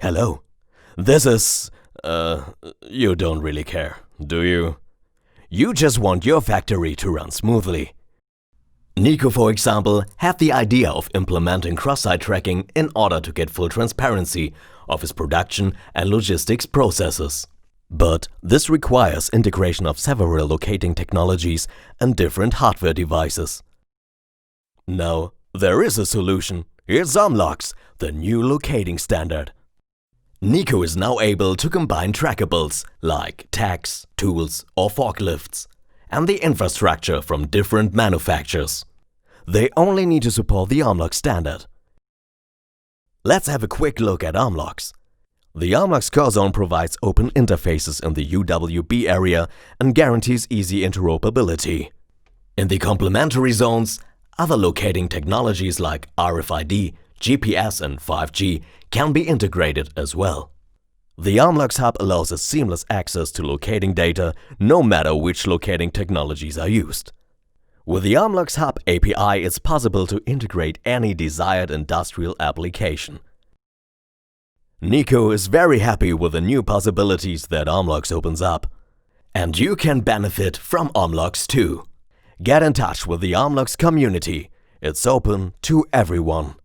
Hello. This is… you don't really care, do you? You just want your factory to run smoothly. Nico, for example, had the idea of implementing cross-site tracking in order to get full transparency of his production and logistics processes. But this requires integration of several locating technologies and different hardware devices. Now, there is a solution. Here's Omlox, the new locating standard. Nico is now able to combine trackables like tags, tools or forklifts and the infrastructure from different manufacturers. They only need to support the Omlox standard. Let's have a quick look at Omlox. The Omlox core zone provides open interfaces in the UWB area and guarantees easy interoperability. In the complementary zones, other locating technologies like RFID, GPS and 5G can be integrated as well. The Omlox Hub allows a seamless access to locating data no matter which locating technologies are used. With the Omlox Hub API, it's possible to integrate any desired industrial application. Nico is very happy with the new possibilities that Omlox opens up. And you can benefit from Omlox too. Get in touch with the Omlox community. It's open to everyone.